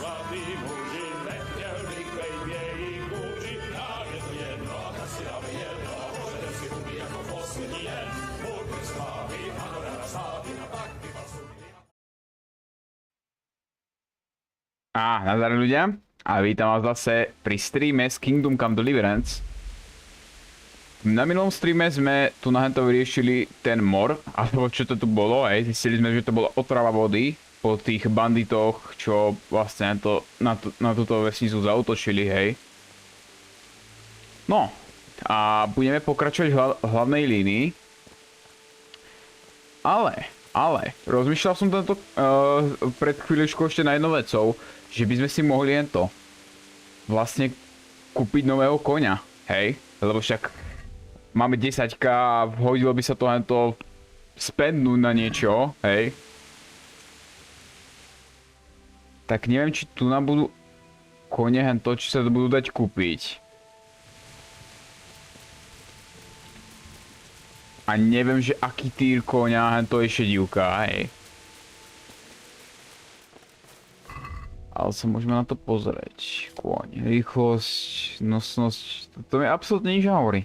svatí muži, nechtěl bych bej v jejich kůži. Já je to jedno, a ta si dáme jedno, můžete si umí jako poslední den. Buďme spávy, ano, na stávy, a tak vypasujte. Nazdar ľudia a vítam vás zase pri streame z Kingdom Come Deliverance. Na minulom streame sme tu na hento vyriešili ten mor, alebo čo to tu bolo, zistili sme, že to bola otrava vody po tých banditoch, čo vlastne na túto vesnicu zaútočili, hej. No, a budeme pokračovať v hlavnej línii. Ale, rozmýšľal som tento pred chvíľočkou ešte na jednou vecou, že by sme si mohli jen vlastne kúpiť nového koňa, hej, lebo však máme 10k a hodilo by sa to hento spendnúť na niečo, hej. Tak neviem, či tu nám budú kone hento, či sa to budú dať kúpiť. A neviem, že aký týr koňa hento je šedivka, hej. Ale sa môžeme na to pozrieť. Kôň, rýchlosť, nosnosť, to mi absolútne nič hovorí.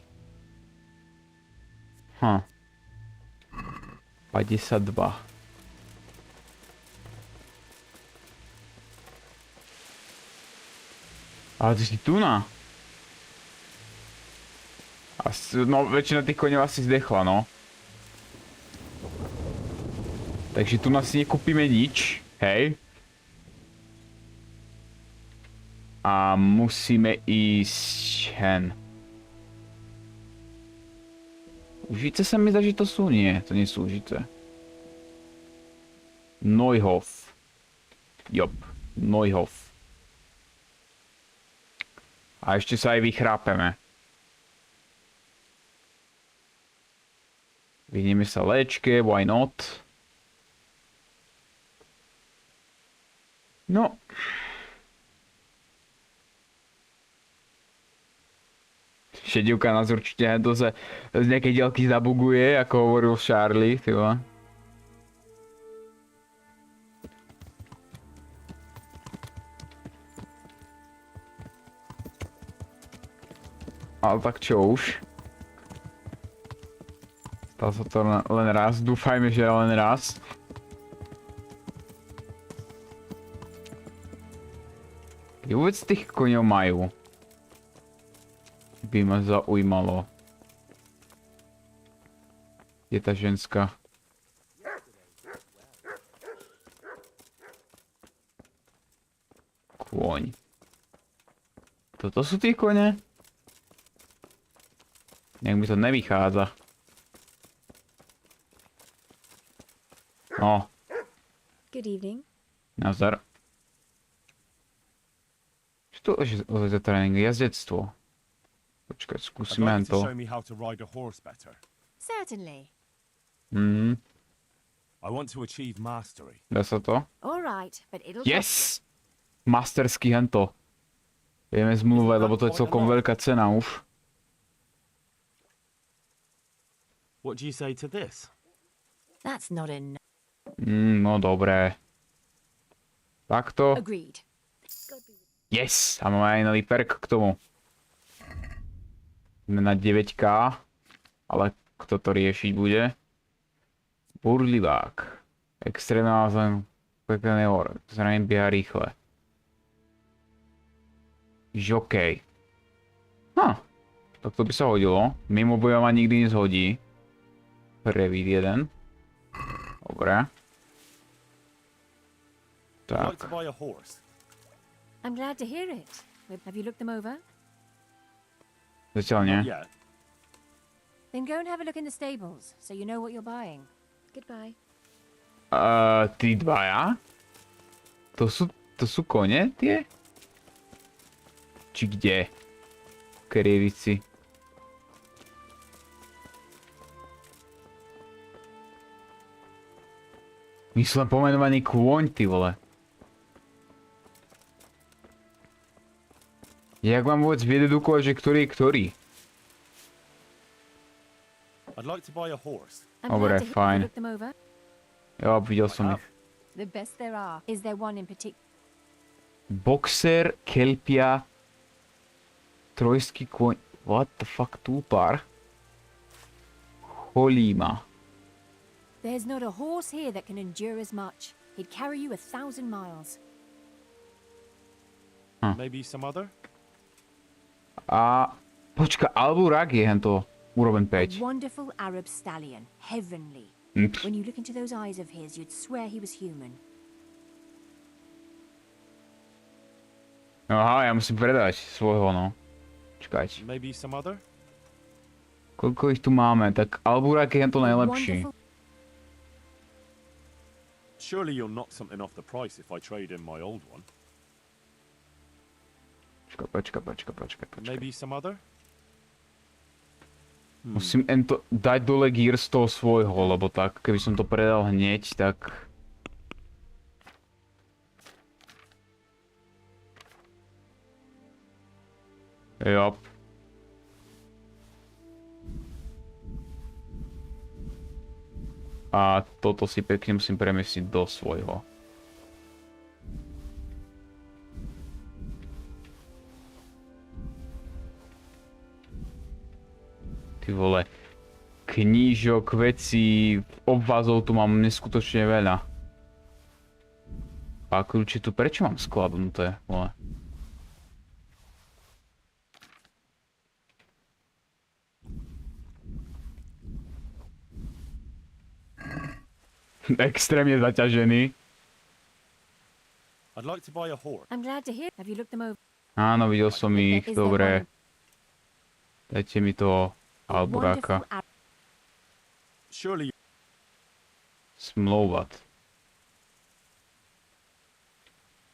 52. Ale ty si tu na. No, väčšina tých koňov asi zdechla, no. Takže tu nás si nekúpime nič, hej. A musíme ísť hen. Užice sa mi zdá, že to sú? Nie, to nie sú užice. Neuhof. Jop, Neuhof. A ešte sa aj vychrápeme. Vyhneme sa léčke, why not? No. Šedivka nás určite to sa z nejakej diaľky zabuguje, ako hovoril Charlie, tyva. Ale tak čo už? Stalo sa to len raz, dúfajme, že len raz. Kde vôbec tých koňov majú? By ma zaujímalo. Je tá ženská? Kôň. Toto sú tí kone? Nejak mi to nevychádza. No. Good evening. Nazdar. Čo to je za tréning? Jazdectvo. Počkaj, skúsime len to. Certainly. Dá sa to? All right, but it'll Yes! Masterský hento. Vieme zmluvať, lebo to je celkom veľká cena už. What do you say to this? That's not enough. No dobré. Takto. Agreed. Yes! A máme aj nový perk k tomu. Sme na 9k. Ale kto to riešiť bude? Burlivák. Extrémna zem. Pekný hor. Zraním bieha rýchle. Žokej. Tak to by sa hodilo. Mimo boja ma nikdy nezhodí. Previd jeden. Dobre. Tak. I'm glad to hear it. Have you looked them over? Zatiaľ nie. Then go and have a look in the stables, so you know what you're buying. Goodbye. Tí dvaja? To sú kone tie? Či kde? Krievici. Myslím pomenovaný kôň, ty vole. Jak mám vôbec vydedukovať, že ktorý je ktorý? Dobre, fajn. Over. Jo, videl som ich. The best there are. Is there one in particular? Boxer, kelpia, trojský koň... What the fuck, túpar? Cholíma. There's not a horse here that can endure as much. He'd carry you 1,000 miles. Maybe some other? A... Počka, Alburak je hento úroveň A 5. wonderful Arab stallion. Heavenly. When you look into those eyes of his, you'd swear he was human. Aha, ja musím predať svojho, no. Čakajte. Maybe some other? Koľko ich tu máme? Tak Alburak je to A najlepší. wonderful- Surely you'll knock something off the price if I trade in my old one. Počka. Maybe some other? Musím dať dole gear z toho svojho, lebo tak, keby som to predal hneď, tak... Jop. A toto si pekne musím premiesiť do svojho. Ty vole. Knížok, vecí, obvazov tu mám neskutočne veľa. A kľúče tu prečo mám skladnuté? Vole. Extrémne zaťažený. I'd like to buy a horse. I'm glad to hear. Have you looked them over? Áno, videl som ich, Is there dobre. one- Dajte mi toho a Alburáka. wonderful Arab- Surely Smlouvat.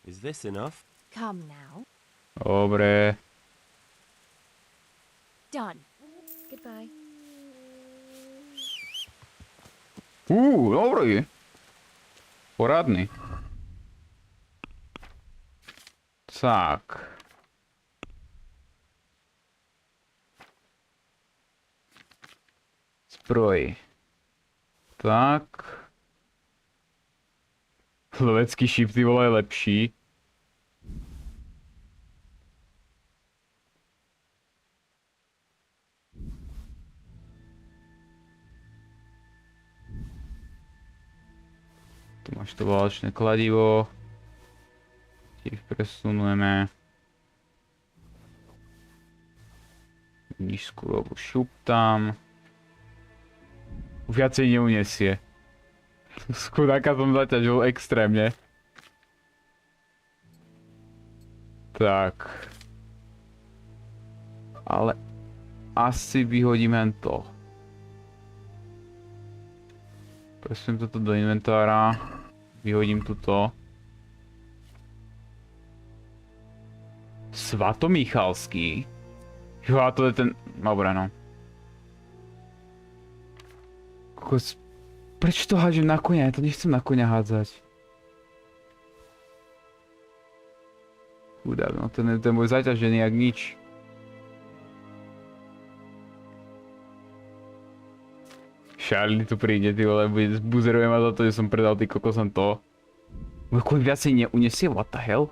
is this enough? Come now. Dobre. Done. Goodbye. Dobrý. Poradný. Tak. Zbroj. Tak. Lovecký šíp, ty vole, je lepší. Tu máš to válečné kladivo. Tiež presunujeme. Nízku robu šup tam. Viacej neuniesie. Skudáka som zaťažil extrémne. Tak. Ale asi vyhodím len to. Presuním toto do inventára. Vyhodím tuto. Svatomichalský. Jo, a to je ten... Dobre, no. Kokos... Prečo to hádžem na koňa? Ja to nechcem na koňa hádzať. Chudák, no ten bude zaťažený jak nič. Charlie tu príde, ty vole, buzeruje ma za to, že som predal ty kokosom to. Koľko viacej neuniesie, what the hell?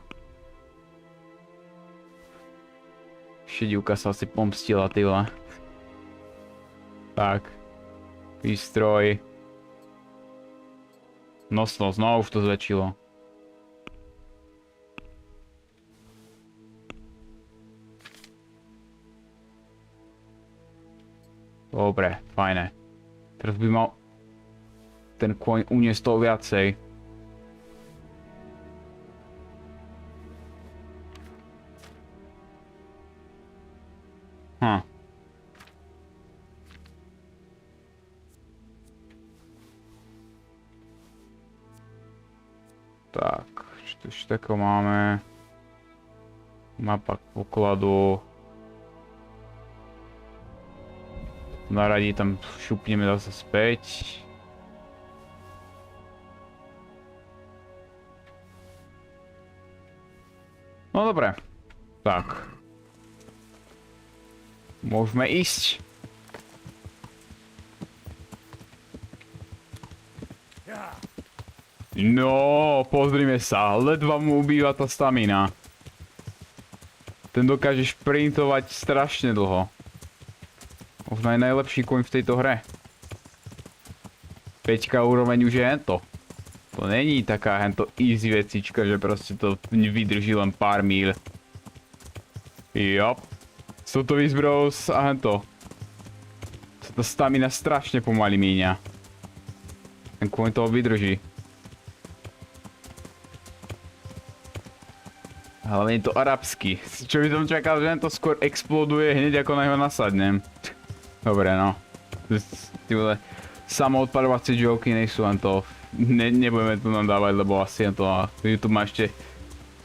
Šedivka sa asi pomstila, ty vole. Tak. Výstroj. Nosnosť, no už to zväčšilo. Dobre, fajné. Teraz by mal ten kôň uniesť toho viacej. Tak, čo tu ešte takého máme? Mapa pokladu. Naradí tam šupneme zase späť. No dobre. Tak. Môžeme ísť. No, pozrime sa, ledva mu ubýva tá stamina. Ten dokáže šprintovať strašne dlho. Možno aj najlepší koň v tejto hre. 5 úroveň už je hento. To není taká hento easy vecička, že proste to vydrží len pár míľ. Jop. Sú to výzbros a hento. Sa to stamina strašne pomaly míňa. Ten koň toho vydrží. Hlavne je to arabsky. Čo by som čakal, že to skôr exploduje hneď ako na jeho nasadnem. Dobre no. Ty vole, samoodpadovacie joky nejsú len to. Nebudeme tu nám dávať, lebo asi to YouTube má ešte...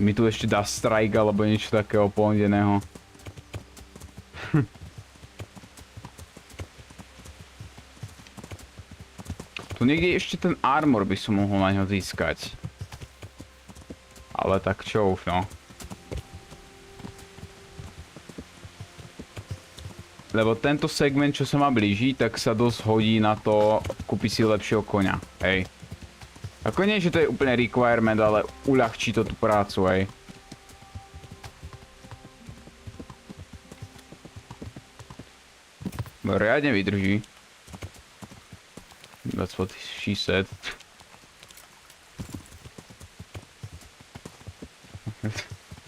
Mi tu ešte dá strike alebo niečo takého pohodeného. Tu niekde ešte ten armor by som mohol na ňo získať. Ale tak čo už no. Lebo tento segment, čo sa ma blíži, tak sa dosť hodí na to kúpiť si lepšieho koňa, hej. Ako nie, že to je úplne requirement, ale uľahčí to tú prácu, hej. Riadne vydrží. That's what she said.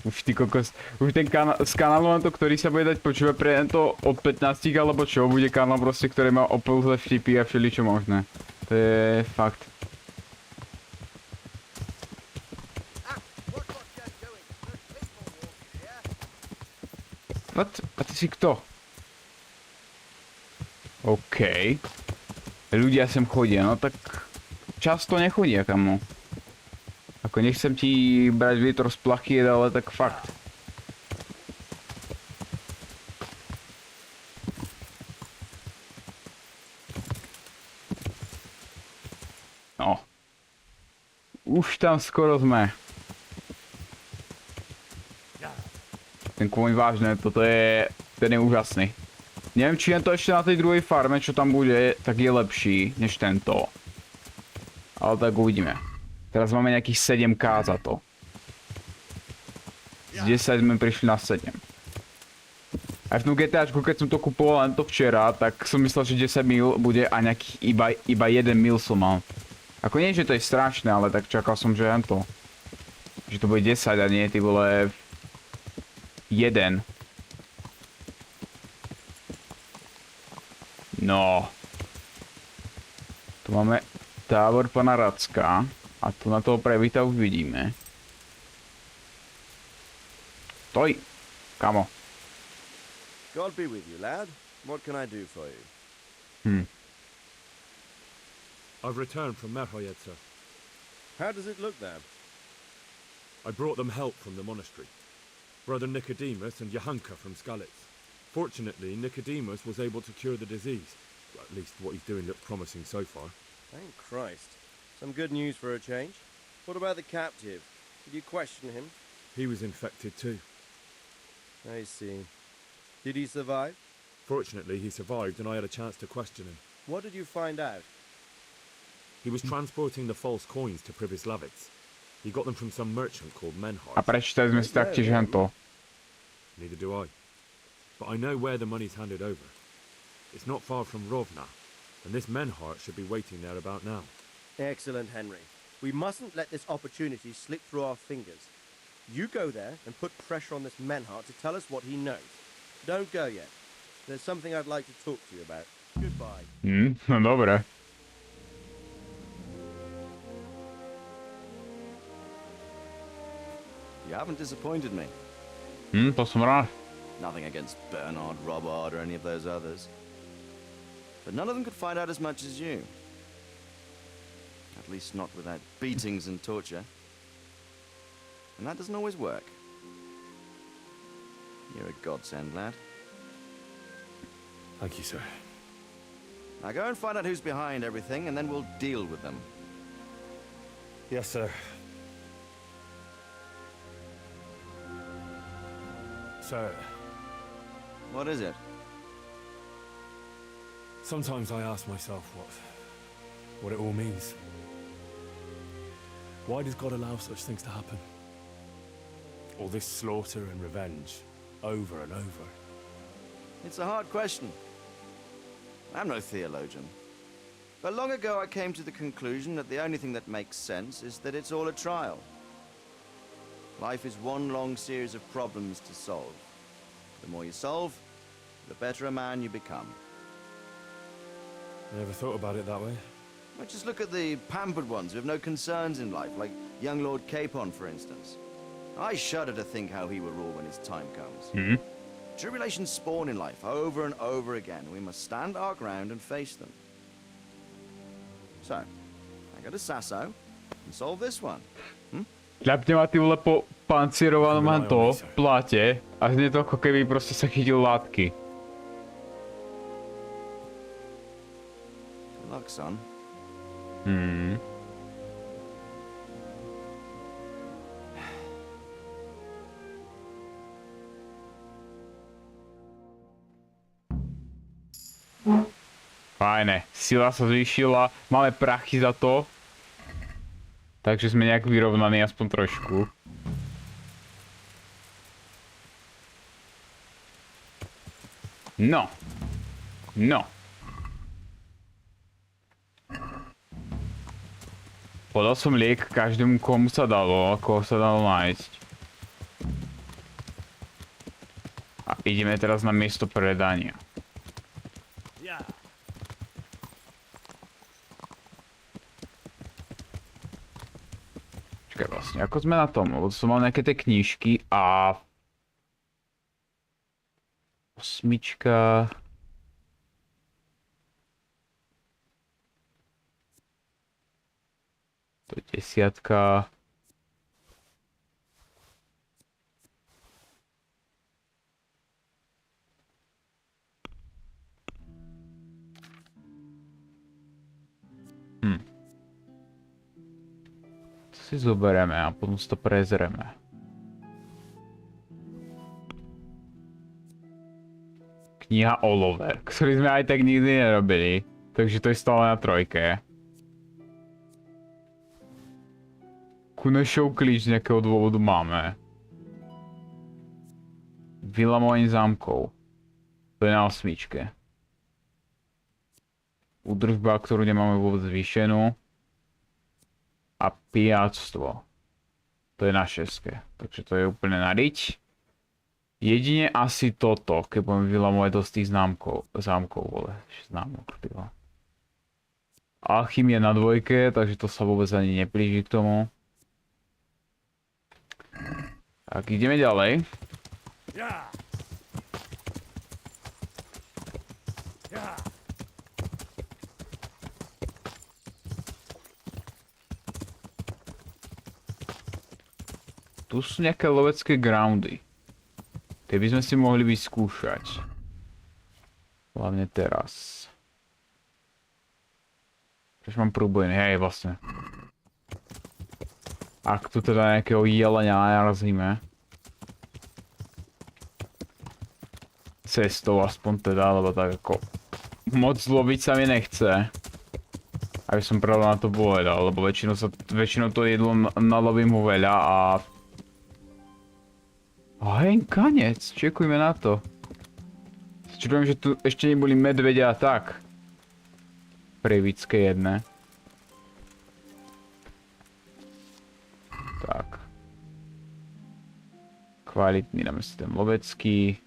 Už ty kokos, už ten z kanálu na to, ktorý sa bude dať počúvať pre to od 15 alebo čo, bude kanál proste, ktorý má opĺzle vtipy a všeličo možné. To je fakt. What? A ty si kto? OK. Ľudia sem chodia, no tak často nechodia, kamo. Ako nechcem ti brať vietor z plachiet, ale tak fakt. No. Už tam skoro sme. Ten kôň vážne, ten je úžasný. Neviem, či je to ešte na tej druhej farme, čo tam bude, tak je lepší než tento. Ale tak uvidíme. Teraz máme nejakých 7k za to. Z 10 sme prišli na 7. Aj v tom GTAčku, keď som to kupoval len to včera, tak som myslel, že 10 mil bude a nejakých iba 1 mil som mal. Ako nie, že to je strašné, ale tak čakal som, že len to. Že to bude 10 a nie, ty vole... 1. No. Tu máme tábor pana Racka. A tu na toho prevíta už vidíme. Stoj! Kamo. God be with you, lad. What can I do for you? I've returned from Merhoyed, sir. How does it look, lad? I brought them help from the monastery. Brother Nicodemus and Johanka from Skalitz. Fortunately, Nicodemus was able to cure the disease. Well, at least what he's doing looks promising so far. Thank Christ. Some good news for a change. What about the captive? Did you question him? He was infected too. I see. Did he survive? Fortunately, he survived and I had a chance to question him. What did you find out? He was transporting the false coins to Privislavitz. He got them from some merchant called Menhard. A prečítali sme si taktiež hento. Neither do I. But I know where the money's handed over. It's not far from Rovna, and this Menhart should be waiting there about now. Excellent, Henry. We mustn't let this opportunity slip through our fingers. You go there and put pressure on this Menhart to tell us what he knows. Don't go yet. There's something I'd like to talk to you about. Goodbye. No dobre. You haven't disappointed me. To som rád. Nothing against Bernard, Robert, or any of those others. But none of them could find out as much as you. At least not without beatings and torture. And that doesn't always work. You're a godsend, lad. Thank you, sir. Now go and find out who's behind everything, and then we'll deal with them. Yes, sir. Sir, What is it? sometimes I ask myself what it all means. Why does God allow such things to happen? All this slaughter and revenge, over and over. It's a hard question. I'm no theologian. But long ago I came to the conclusion that the only thing that makes sense is that it's all a trial. Life is one long series of problems to solve. The more you solve, the better a man you become. I never thought about it that way. Well, just look at the pampered ones who have no concerns in life, like young Lord Capon, for instance. I shudder to think how he will rule when his time comes. Tribulations spawn in life over and over again. We must stand our ground and face them. So, I go to Sasso and solve this one. Kľapne ma ty vole po pancierovanom hanto pláte a znie to ako keby proste sa chytil látky. Good luck, son. Fajne, sila sa zvýšila, máme prachy za to. Takže sme nejak vyrovnaní aspoň trošku. No. No. Podal som liek každému, komu sa dalo, koho sa dalo nájsť. A ideme teraz na miesto predania. Čakaj vlastne, ako sme na tom? Lebo som mal nejaké tie knížky a... Osmička... To je 10. To si zoberieme a potom si to prezrieme. Kniha Oliver, ktorý sme aj tak nikdy nerobili. Takže to je stále na 3. Kunešov klíč z nejakého dôvodu máme. Vylamovanie zámkov. To je na 8. Údržba, ktorú nemáme vôbec zvýšenú. A pijáctvo. To je na 6. Takže to je úplne na riť. Jedine asi toto, keď budeme vylamovať dosť tých zámkov, vole. Známok, tyva. Alchymia na 2, takže to sa vôbec ani neblíži k tomu. Tak, ideme ďalej. Tu sú nejaké lovecké groundy. Tie by sme si mohli vyskúšať. Hlavne teraz. Prečo mám prúbojný? Hej, vlastne. Ak tu teda nejakého jelenia narazíme. Cestou aspoň teda, lebo tak ako... Moc loviť sa mi nechce. Aby som pravda na to povedal, lebo väčšinou to jedlo nalovím ho veľa a... A hej, kanec, čekujme na to. Čudujem, že tu ešte neboli medvedia a tak. Prevické jedné. Tak. Kvalitný, dáme si ten lovecký.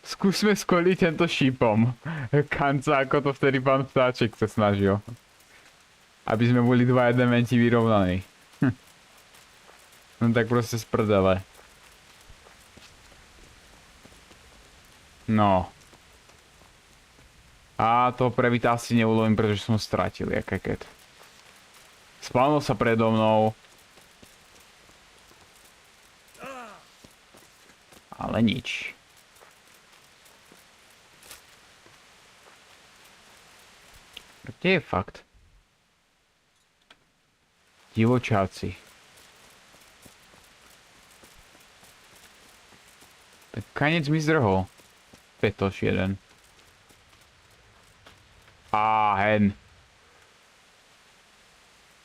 Skúsme skoliť tento šípom. Kanca, ako to vtedy pán Vtáček sa snažil. Aby sme boli dva dementi vyrovnaní. No tak proste z prdele. No. A toho previta asi neulovím, pretože som ho stratil, jaké keď. Spálnil sa predo mnou. Ale nič. Kde je fakt? Divočáci. Tak kanec mi zdrhol. Petoš jeden. Á, hen.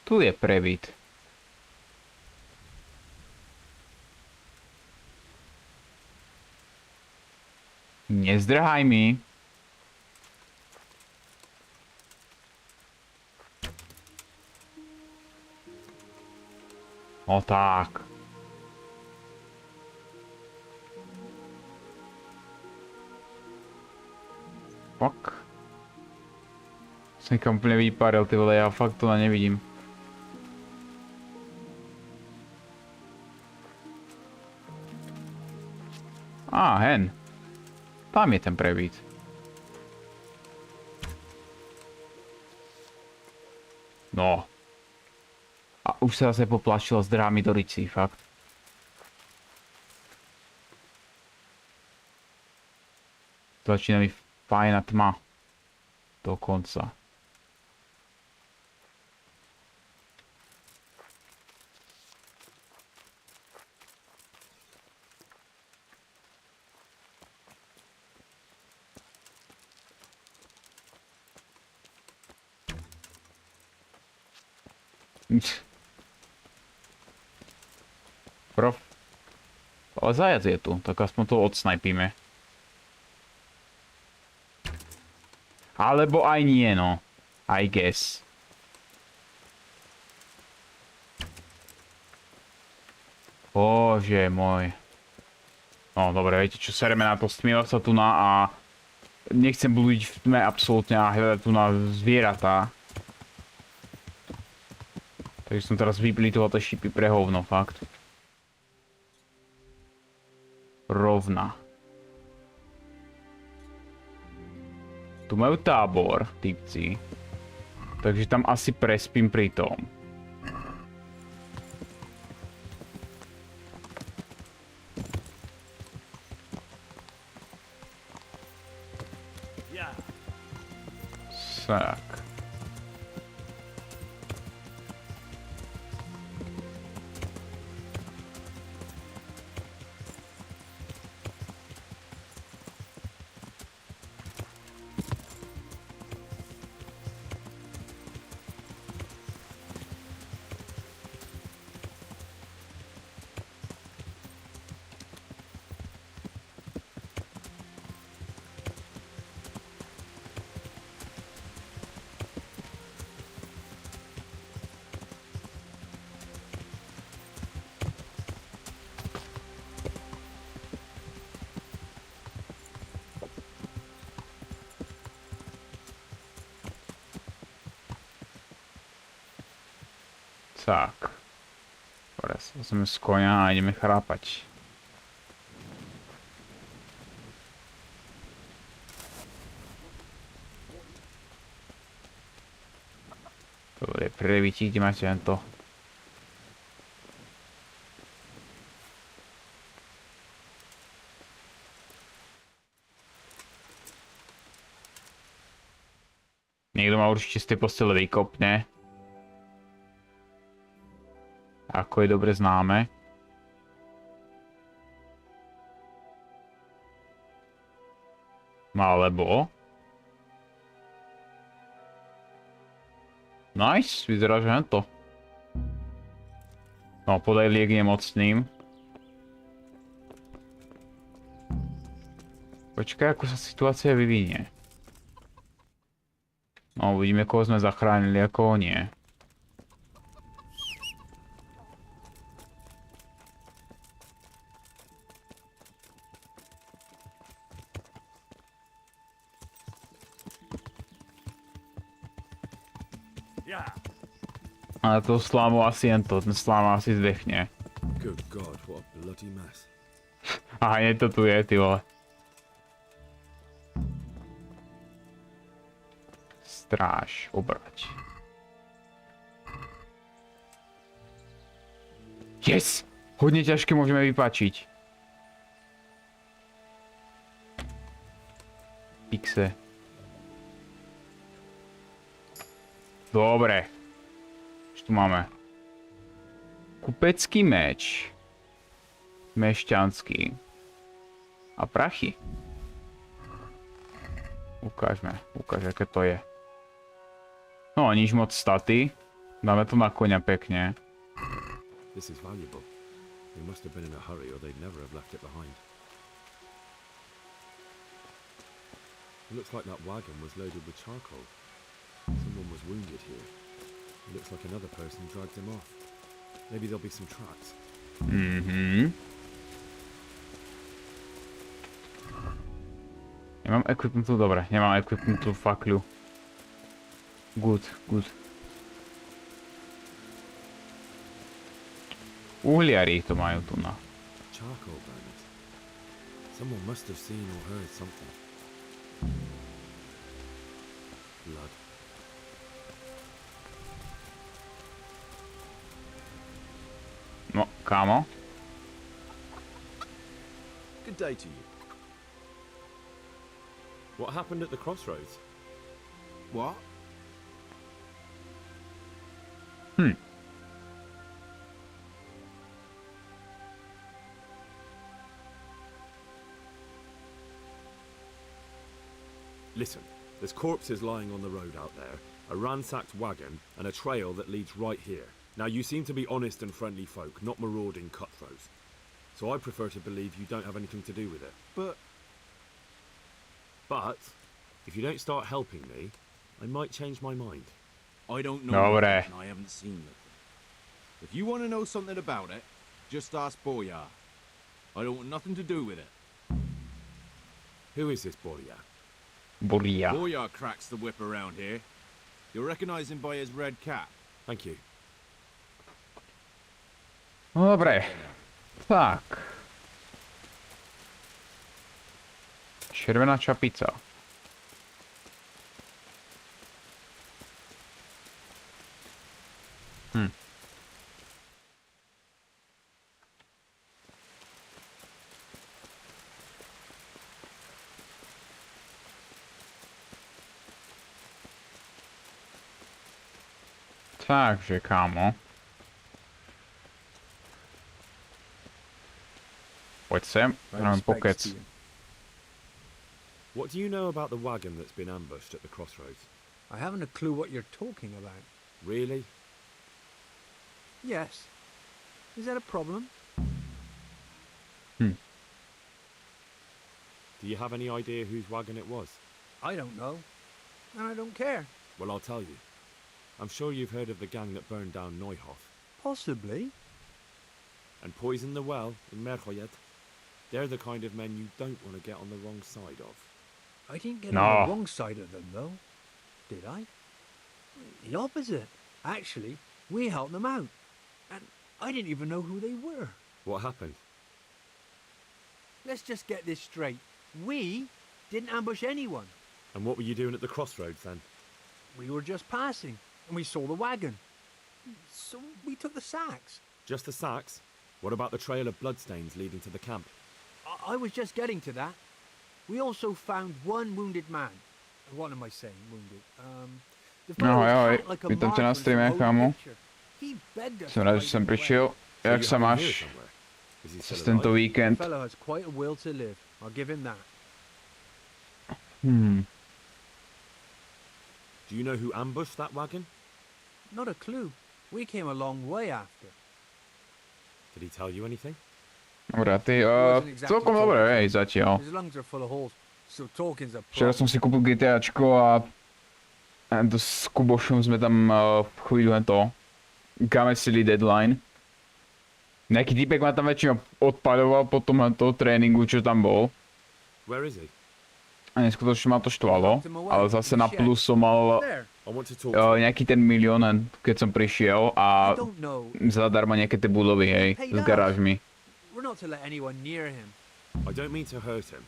Tu je prebyt. Nezdrhaj mi. No tak. Fuck. Som niekam úplne vyparil, ty vole, ja fakt to nevidím. Á, hen. Tam je ten prebyt. No. A už sa zase poplašilo s drámy do ricí, fakt. Začína mi fajná tma. Dokonca. Prof. Ale zajac je tu, tak aspoň to odsnajpíme. Alebo aj nie, no. I guess. Bože môj. No dobre, viete čo, sereme na to, stmíva sa tu na a nechcem blúdiť v tme absolútne a hľadať tu na zvieratá. Takže som teraz vyplitoval tie šipy pre hovno, fakt. Rovna. Tu majú tábor, typci. Takže tam asi prespím pri tom. Tak. Tak. Teraz sme z konia a ideme chrápať. Dobre, previdí, kde máte tento. Niekto ma určite z tej postele vykopne. Ako je dobre známe. No alebo... Nice, vyzerá, že to. No, podaj liek nemocným. Počkaj, ako sa situácia vyvinie. No, uvidíme, koho sme zachránili a koho nie. Ale to slámu asi jen to, ten slám asi zdechne. Good God, what a bloody mess. Aha, nie to tu je, ty vole. Stráž, obrať. Yes! Hodne ťažké môžeme vypačiť. Pixe. Dobre. Tu máme kupecký meč, mešťanský a prachy. Ukáž, aké to je. No, nič moc staty. Dáme to na koňa pekne. This is valuable. They must have been in a hurry or they'd never have left it behind. It looks like that wagon was loaded with charcoal. Someone was wounded here. It looks like another person dragged him off. Maybe there'll be some tracks. Nemám equipmentu, dobre, nemám equipmentu fakľu. Good. Uhliari to majú tu na. Charcoal burners. Someone must have seen or heard something. Blood. No, kámo. Good day to you. What happened at the crossroads? What? Listen, there's corpses lying on the road out there, a ransacked wagon, and a trail that leads right here. Now, you seem to be honest and friendly folk, not marauding cutthroats. So I prefer to believe you don't have anything to do with it. But, if you don't start helping me, I might change my mind. I don't know Dobre. nothing and I haven't seen nothing. If you want to know something about it, just ask Boya. I don't want nothing to do with it. Who is this Boya? Boria. Boya cracks the whip around here. You'll recognize him by his red cap. Thank you. No dobre. Tak. Červená čapica. Takže, kámo. Poď sem, dáme pokec. What do you know about the wagon that's been ambushed at the crossroads? I haven't a clue what you're talking about. Really? Yes. Is that a problem? Do you have any idea whose wagon it was? I don't know. And I don't care. Well, I'll tell you. I'm sure you've heard of the gang that burned down Neuhof Possibly. and poisoned the well in Merhoyed. They're the kind of men you don't want to get on the wrong side of. I didn't get No. on the wrong side of them, though. Did I? The opposite. Actually, we helped them out. And I didn't even know who they were. What happened? Let's just get this straight. We didn't ambush anyone. And what were you doing at the crossroads then? We were just passing, and we saw the wagon. So we took the sacks. Just the sacks? What about the trail of bloodstains leading to the camp? I was just getting to that. We also found one wounded man. What am I saying, wounded? The fellow Ahoj, ahoj. fought like a Vítám tě na mark from streame, some old kámo. picture. He begged us Jsem to rád, že fight jsem him away. přišel. So Jak you se have him here máš somewhere? Is he přes still tento alive? The víkend? fellow has quite a will to live. I'll give him that. Do you know who ambushed that wagon? Not a clue. We came a long way after. Did he tell you anything? Dobre, ty, celkom dobre, hej, zatiaľ. His lungs are full of holes, so talking's a Včera som problem. si kúpil GTAčko a s Kubošom sme tam chvíľu len to gamesili deadline. Nejaký týpek ma tam väčšinou odpaľoval po tom tréningu, čo tam bol. Where is he? A neskutočne ma to štvalo, ale zase na plus som mal There. I want to talk to him. nejaký ten milión, keď som prišiel a I don't know. zadarmo nejaké tie budovy, hej, s garážmi. We're not to let anyone near him. I don't mean to hurt him.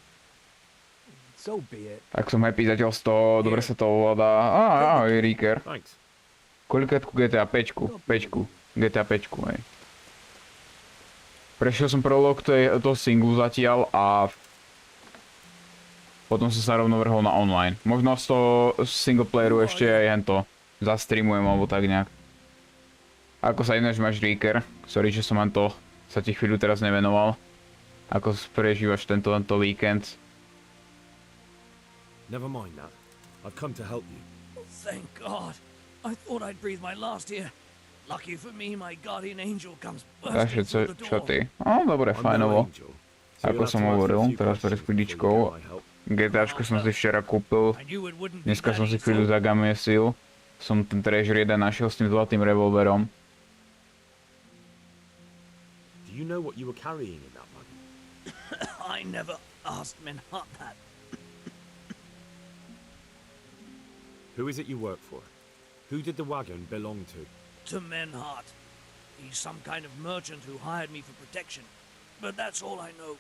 So be it. Tak som happy zatiaľ z toho, dobre sa to ovláda. Ahoj, Ríker. Thanks. Koľkátku GTA 5? 5. GTA 5, hej. Prešiel som prolog toho singlu zatiaľ a potom som sa rovno vrhol na online. Možno z toho singleplayeru ešte aj hento zastreamujem alebo tak nejak. Ako sa ináč máš, Ríker? Sorry, že som hento sa ti chvíľu teraz nevenoval. Ako prežívaš tento víkend? Never mind that. I've come to help you. Thank God. I thought I'd breathe my last here. Lucky for me, my guardian angel comes Takže bursting through the čo door. ty? No, dobre, fajnovo. Ako som hovoril, teraz pred chvíľičkou. GTAčko som si včera kúpil. Dneska som si chvíľu zagamiesil. Som ten Treasure 1 našiel s tým zlatým revolverom. Do you know what you were carrying in that wagon? I never asked Menhart that. Who is it you work for? Who did the wagon belong to? To Menhart. He's some kind of merchant who hired me for protection. But that's all I know.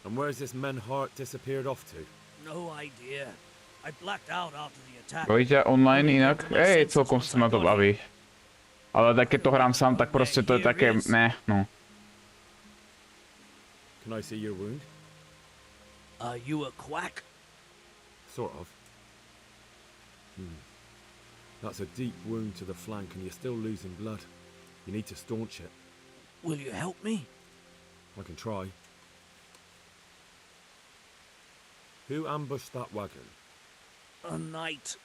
And where's this Menhart disappeared off to? No idea. I blacked out after the attack. Baví ťa online inak? Celkom sa ma to baví. Ale tak keď to hrám sám, tak proste to je také, ne, no. Can I see your wound? Are you a quack? Sort of. That's a deep wound to the flank and you're still losing blood. You need to staunch it. Will you help me? I can try. Who ambushed that wagon? A knight.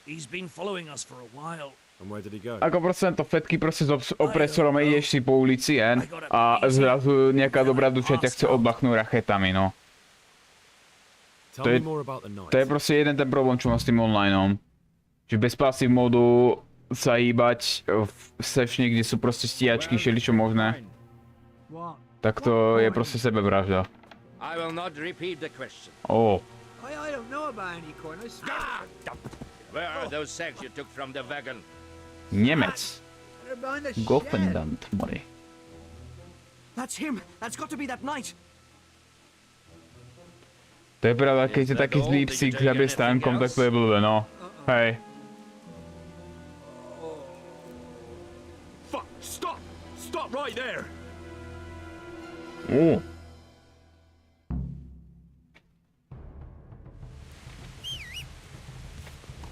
He's been following us for a while. And where did he go? Ako proste to fetky proste s opresorom ideš si po ulici a zrazu nejaká dobrá duša ťa chce odbachnúť rachetami, no. Tell me more about the knight. To je proste jeden ten problém, čo mám s tým onlineom. Že bez passive modu sa hýbať v sešne, kde sú proste stíhačky, všeličo možné. Tak to je proste sebevražda. I will not repeat the question. Oh. I don't know about any coin, I swear. Where are those sacks you took from the wagon? Nemec. They're behind the shed. Gofendant, mori. That's him. That's got to be that knight. To je pravda, keď je taký zlý psík zabije stánkom, tak to je blbé, no. Hej. Fuck! Stop! Stop right there!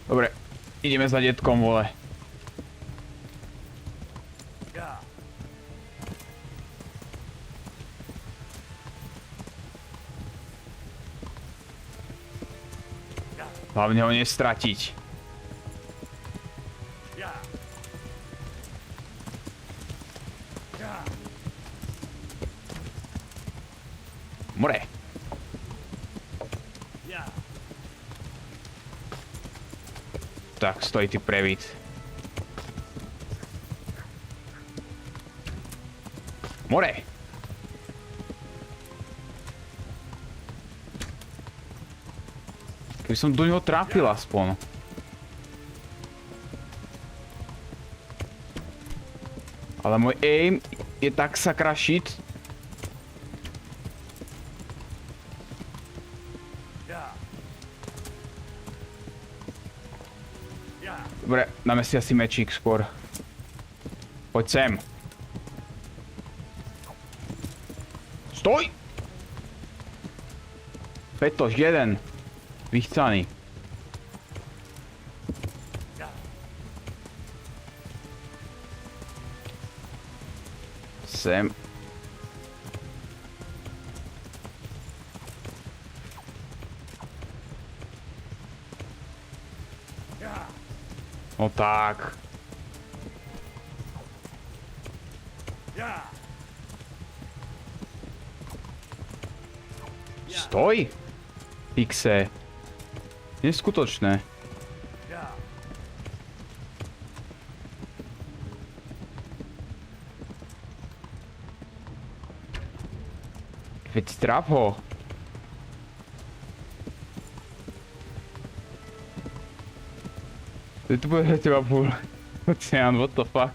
Dobre, ideme za detkom, vole. Hlavne ho nestratiť. More. Tak, stoj ty previd. More. Keby som do neho tráfil aspoň. Ale môj aim je tak sakra shit. Dobre, dáme si asi mečík skôr. Poď sem. Stoj! Petoš, jeden. Vychcaný. Sem. No tak. Stoj! Fixe. Neskutočné. Veď traf ho. To tu bude za teba pôl oceán, what the fuck?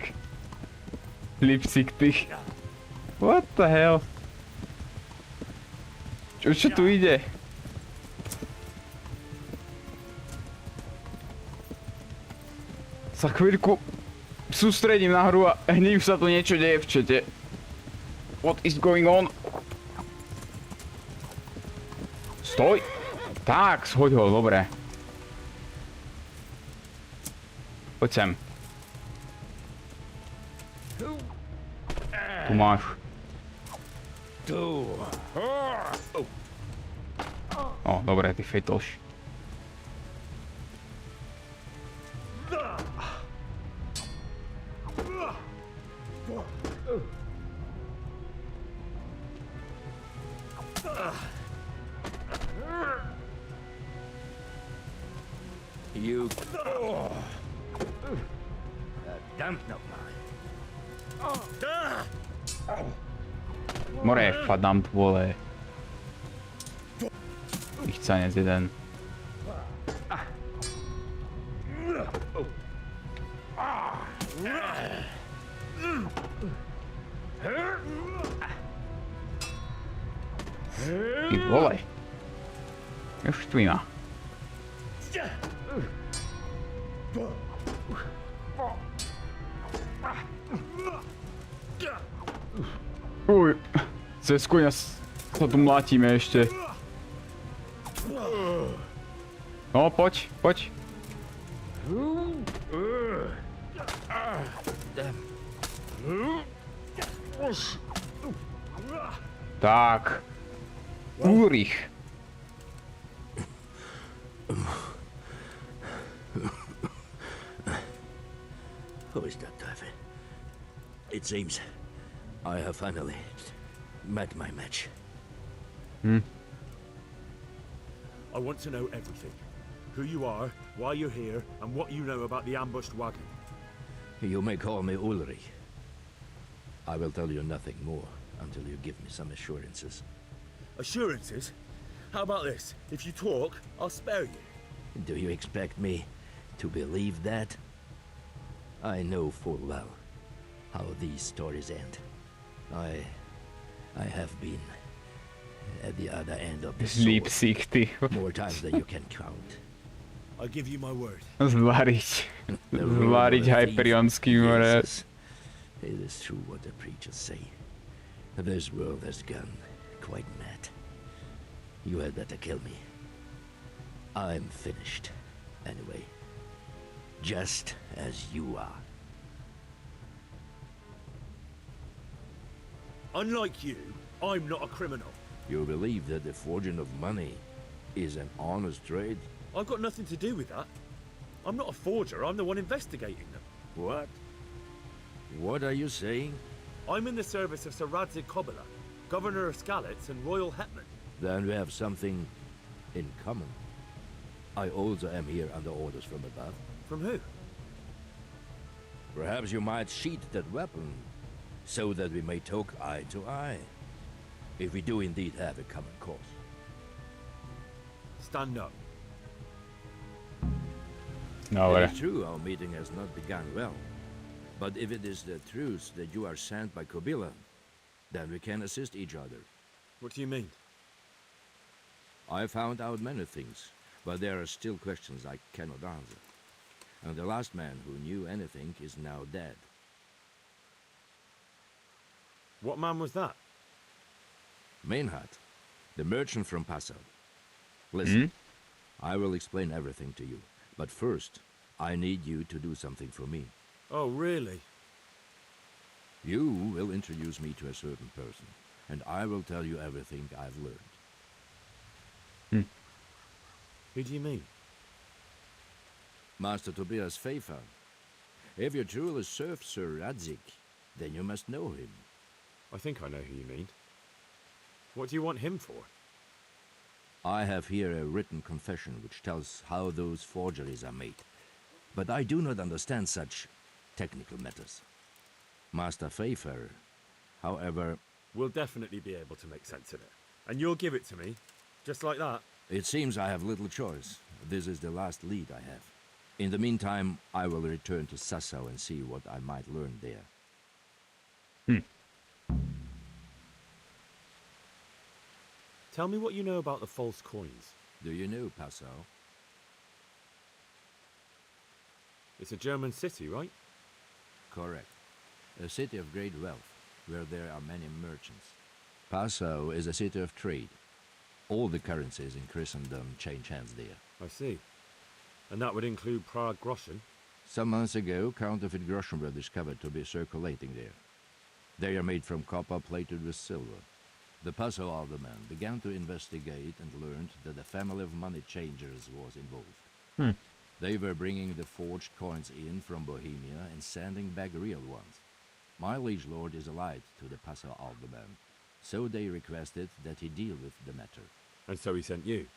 Lipsik tých. What the hell? Čo tu ide? Za chvíľku sústredím na hru a hneď sa tu niečo deje v čete. What is going on? Stoj! Tak, shoď ho, dobre. Poď sem. Tu máš. O, dobre, ty fetoš. Verdammt nochmal. More, verdammt, vole. Vychcanec jeden. Ty vole. Už tvýma. Uj, cez koňa sa tu mlátime ešte. No, poď, poď. Tak. Ulrich. Who is that, Teufel? It seems I have finally met my match. I want to know everything. Who you are, why you're here, and what you know about the ambushed wagon. You may call me Ulrich. I will tell you nothing more until you give me some assurances. Assurances? How about this? If you talk, I'll spare you. Do you expect me to believe that? I know full well how these stories end. I have been at the other end of the Sleep sword sick, ty. more times than you can count. I give you my word. Zvariť. The road Zvariť of a thief. hyperionský more. Yes, it is true what the preachers say. This world has gone quite mad. You had better kill me. I'm finished, anyway. Just as you are. Unlike you, I'm not a criminal. You believe that the forging of money is an honest trade? I've got nothing to do with that. I'm not a forger, I'm the one investigating them. What? What are you saying? I'm in the service of Sir Radzig Kobyla, Governor of Skalitz and Royal Hetman. Then we have something in common. I also am here under orders from above. From who? Perhaps you might sheath that weapon, so that we may talk eye to eye. If we do indeed have a common cause. Stand up. No, It is true our meeting has not begun well. But if it is the truth that you are sent by Kobyla, then we can assist each other. What do you mean? I found out many things, but there are still questions I cannot answer. And the last man who knew anything is now dead. What man was that? Mainhard, the merchant from Passau. Listen, I will explain everything to you, but first, I need you to do something for me. Oh, really? You will introduce me to a certain person, and I will tell you everything I've learned. Who do you mean? Master Tobias Pfeiffer. If you truly serve Sir Radzig, then you must know him. I think I know who you mean. What do you want him for? I have here a written confession which tells how those forgeries are made. But I do not understand such technical matters. Master Pfeiffer, however... We'll definitely be able to make sense of it. And you'll give it to me, just like that. It seems I have little choice. This is the last lead I have. In the meantime, I will return to Sassau and see what I might learn there. Tell me what you know about the false coins. Do you know Passau? It's a German city, right? Correct. A city of great wealth, where there are many merchants. Passau is a city of trade. All the currencies in Christendom change hands there. I see. And that would include Prague groschen? Some months ago, counterfeit groschen were discovered to be circulating there. They are made from copper plated with silver. The Passau alderman began to investigate and learned that a family of money changers was involved. They were bringing the forged coins in from Bohemia and sending back real ones. My liege lord is allied to the Passau alderman, so they requested that he deal with the matter. And so he sent you?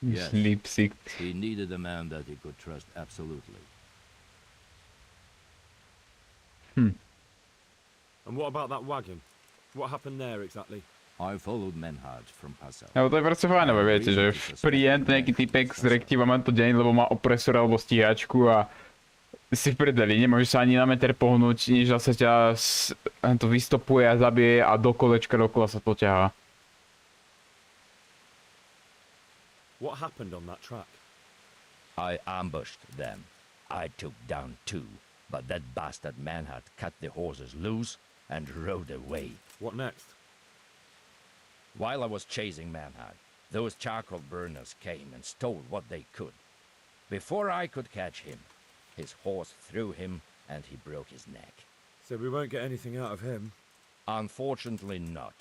Yes. Sleep sick. He needed a man that he could trust absolutely. And what about that wagon? What happened there exactly? I followed Menhard from Passau. Lebo to je proste fajnové, viete, že príjem nejaký typek zrekti vám to deň, lebo má opresor alebo stíhačku a si v predeli, nemôže sa ani na meter pohnúť, nič zase ťa to vystopuje a zabije a do kolečka dokola sa to ťahá. What happened on that track? I ambushed them. I took down 2, but that bastard Manhart cut the horses loose and rode away. What next? While I was chasing Manhart, those charcoal burners came and stole what they could. Before I could catch him, his horse threw him and he broke his neck. So we won't get anything out of him? Unfortunately not.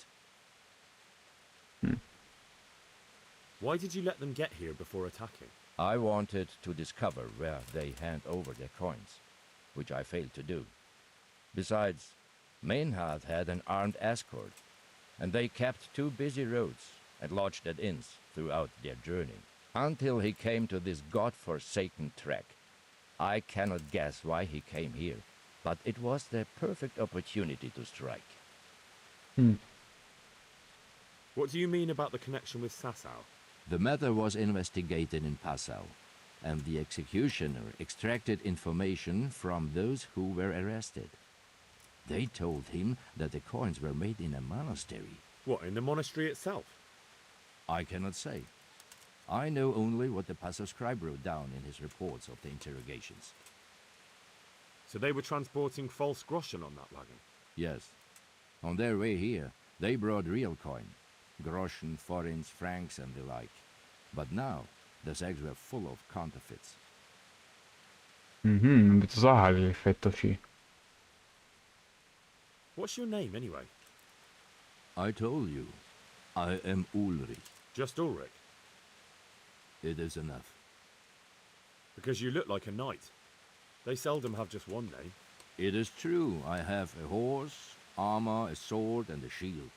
Why did you let them get here before attacking? I wanted to discover where they hand over their coins, which I failed to do. Besides, Maynard had an armed escort, and they kept 2 busy roads and lodged at inns throughout their journey, until he came to this god-forsaken trek. I cannot guess why he came here, but it was the perfect opportunity to strike. What do you mean about the connection with Sasau? The matter was investigated in Passau, and the executioner extracted information from those who were arrested. They told him that the coins were made in a monastery. What, in the monastery itself? I cannot say. I know only what the Passau scribe wrote down in his reports of the interrogations. So they were transporting false groschen on that wagon? Yes. On their way here, they brought real coin. Groschen, forints, francs, and the like. But now, the sacks were full of counterfeits. By to zahalili fetoši. What's your name, anyway? I told you, I am Ulrich. Just Ulrich? It is enough. Because you look like a knight. They seldom have just one name. It is true, I have a horse, armor, a sword, and a shield.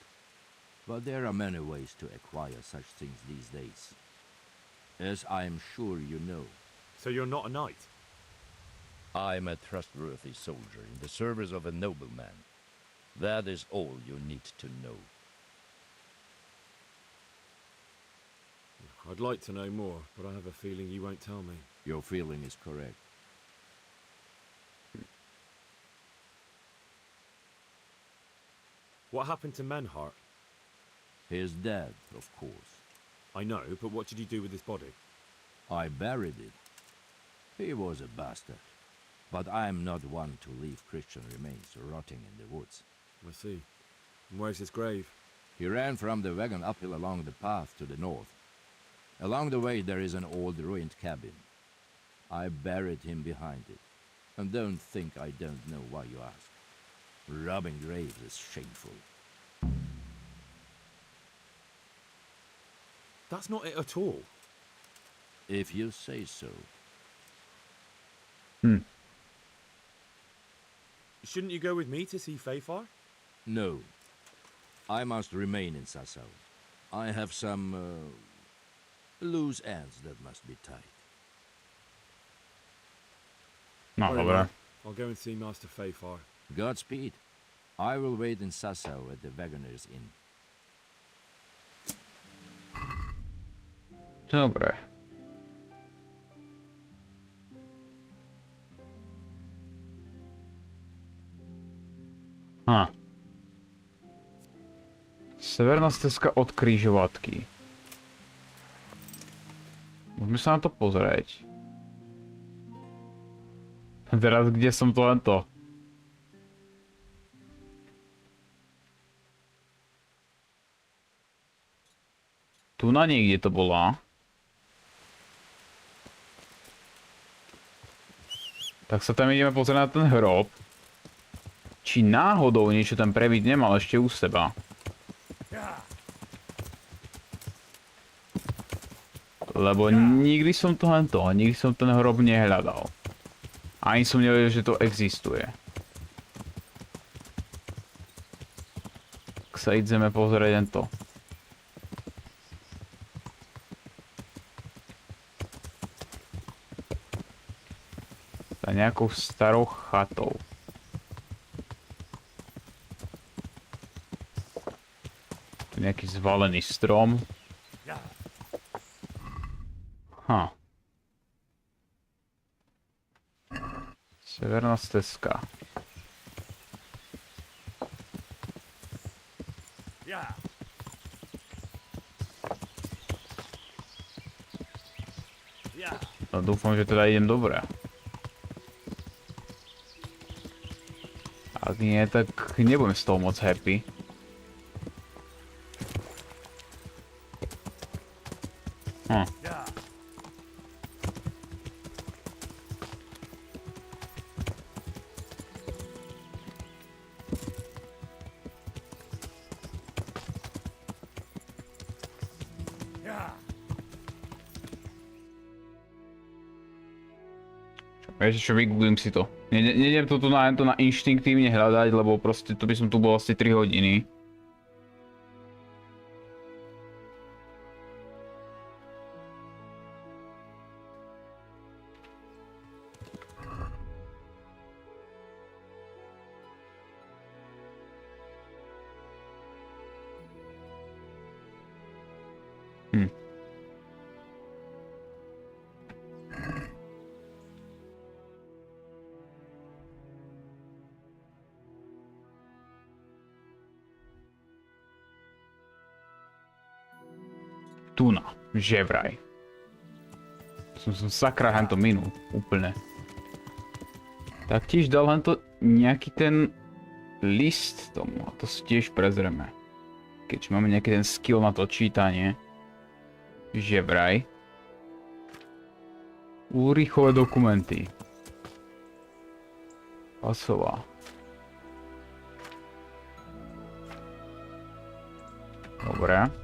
But there are many ways to acquire such things these days. As I am sure you know. So you're not a knight? I'm a trustworthy soldier in the service of a nobleman. That is all you need to know. I'd like to know more, but I have a feeling you won't tell me. Your feeling is correct. What happened to Menhart? He is dead, of course. I know, but what did you do with his body? I buried it. He was a bastard. But I am not one to leave Christian remains rotting in the woods. I see. And where's his grave? He ran from the wagon uphill along the path to the north. Along the way there is an old ruined cabin. I buried him behind it. And don't think I don't know why you ask. Robbing graves is shameful. That's not it at all. If you say so. Shouldn't you go with me to see Fafar? No. I must remain in Sasau. I have some loose ends that must be tied. No, Very dobre. well. I'll go and see Master Fafar. Godspeed. I will wait in Sasau at the Wagoner's Inn. Dobre. Severná stezka od križovatky. Môžeme sa na to pozrieť. Teraz kde som to len to? Tu na niekde to bola. Tak sa tam ideme pozrieť na ten hrob. Či náhodou niečo ten previd nemal ešte u seba. Lebo nikdy som nikdy som ten hrob nehľadal. Ani som nevedel, že to existuje. Tak sa ideme pozrieť len to. Za nejakou starou chatou. Nejaký zvalený strom. Severná stezka. No dúfam, že teda idem dobre. Ak nie, tak nebudem z toho moc happy. Vieš čo, vygooglim si to. Nejdem to tu na inštinktívne hľadať, lebo proste to by som tu bol asi 3 hodiny. Tuna, že vraj. Som sakra hento minul, úplne. Taktiež dal hento nejaký ten list tomu, a to si tiež prezrieme. Keďže máme nejaký ten skill na to čítanie. Že vraj. Úrychové dokumenty. Pasová. Dobre.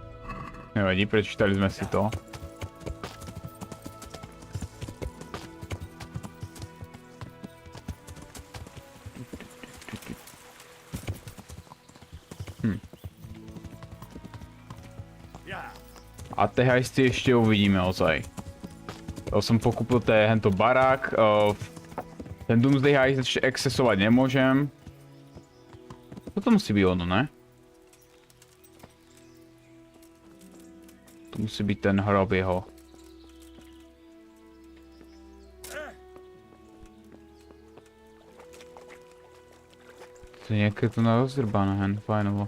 Nevadí, prečítali sme si to. A tie hajsty ešte uvidíme ozaj. Ja som pokúpil tento barák. Ten Doomsday hajst ešte accessovať nemôžem. Toto musí byť ono, ne? Tu musí byť ten hrob jeho. To je nejaké tu na rozdrbané hen, fajnovo.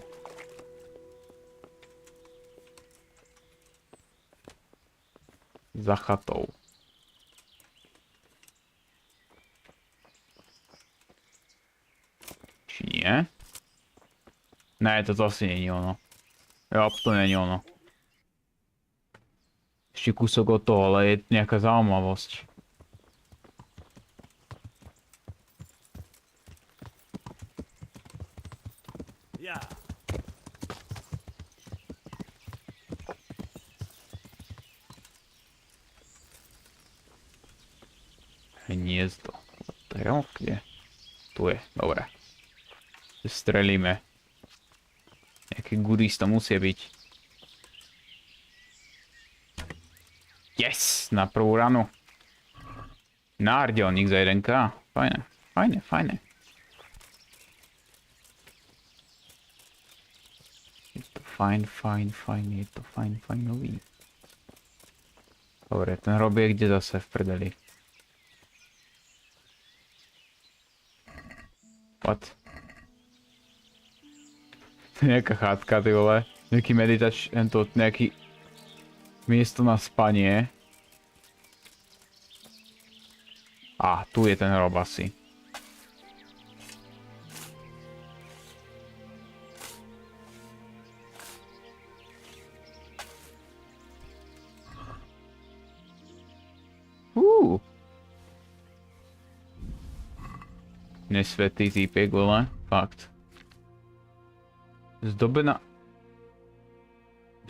Za chatou. Či nie? Ne, to asi nie je ono. Jo, to nie je ono. Ešte kúsok od toho, ale je nejaká zaujímavosť. Hniezdo. To je kde? Tu je, dobre. Strelíme. Nejaké goodies to musia byť. Yes! Na prvú ranu. Nárdelník za 1K. Fajné, fajné, fajné. Je to fajn, je to fajnový. Dobre, ten hrob je kde zase v prdeli? What? Nejaká chátka, ty vole. Nejaký meditač, nejaký miesto na spanie. A, tu je ten hrob asi. Nesvetý týpek, vole. Fakt. Zdobená...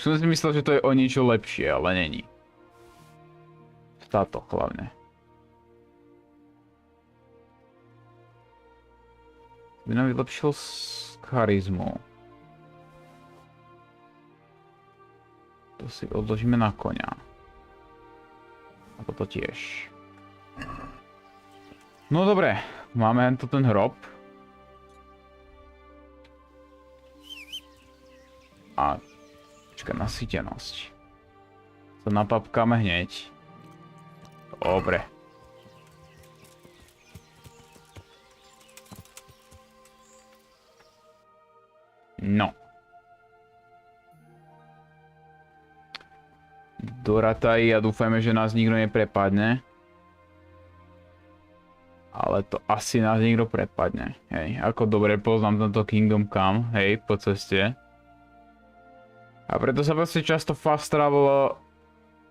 Som si myslel, že to je o niečo lepšie, ale není. Táto hlavne. By nám vylepšil s charizmou. To si odložíme na koňa. A toto tiež. No dobre, máme hento ten hrob. A Počkaj, nasýtenosť. To napapkáme hneď. Dobre. No. Dorataj a dúfajme, že nás nikto neprepadne. Ale to asi nás niekto prepadne. Hej, ako dobre poznám tento Kingdom Come, hej, po ceste. A preto sa vlastne často fast travel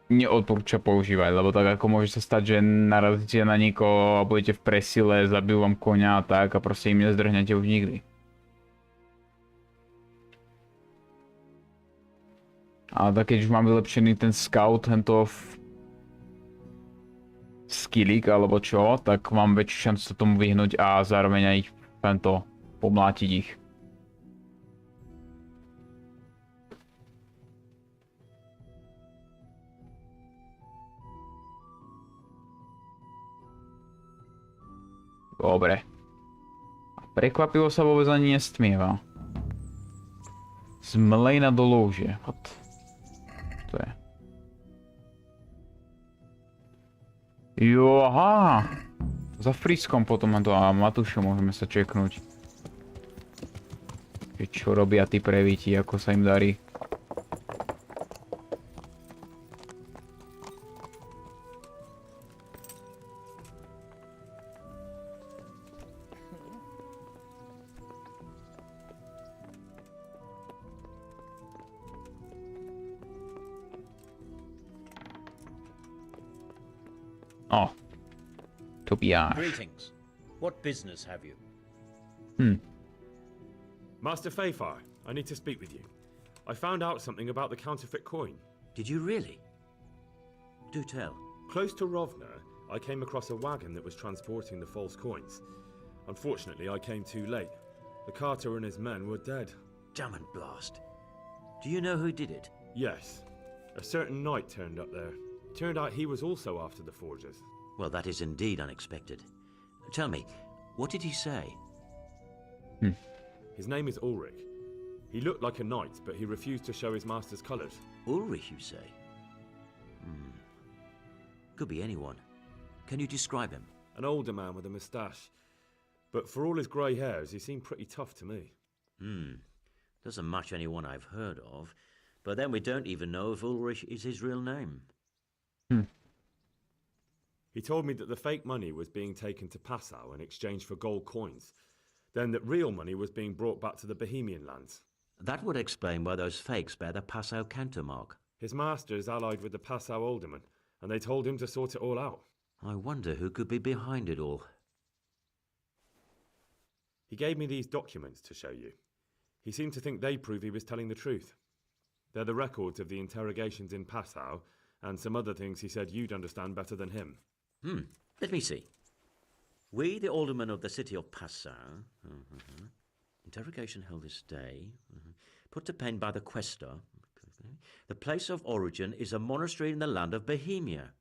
neodporúča používať, lebo tak ako môže sa stať, že narazíte na niekoho a budete v presile, zabijú vám koňa a tak a proste im nezdrhnete už nikdy. A tak keď už mám vylepšený ten scout, tento skillik alebo čo, tak mám väčšiu šancu sa tomu vyhnúť a zároveň aj tento pomlátiť ich. Dobre. A prekvapivo sa vôbec ani nestmieva. Zmlej na dolôže. To je. Jo, aha. Za friskom potom to a Matúšom môžeme sa čeknúť. Čo robia tí prevíti, ako sa im darí. Oh. Tobias. Greetings. What business have you? Master Fafar, I need to speak with you. I found out something about the counterfeit coin. Did you really? Do tell. Close to Rovna, I came across a wagon that was transporting the false coins. Unfortunately, I came too late. The carter and his men were dead. Damn and blast. Do you know who did it? Yes. A certain knight turned up there. Turned out he was also after the forgers. Well, that is indeed unexpected. Tell me, what did he say? His name is Ulrich. He looked like a knight, but he refused to show his master's colours. Ulrich, you say? Could be anyone. Can you describe him? An older man with a moustache. But for all his grey hairs, he seemed pretty tough to me. Doesn't match anyone I've heard of. But then we don't even know if Ulrich is his real name. He told me that the fake money was being taken to Passau in exchange for gold coins. Then that real money was being brought back to the Bohemian lands. That would explain why those fakes bear the Passau countermark. His master is allied with the Passau alderman, and they told him to sort it all out. I wonder who could be behind it all. He gave me these documents to show you. He seemed to think they prove he was telling the truth. They're the records of the interrogations in Passau, and some other things he said you'd understand better than him. Let me see. We, the aldermen of the city of Passau, interrogation held this day, put to pen by the questor. The place of origin is a monastery in the land of Bohemia.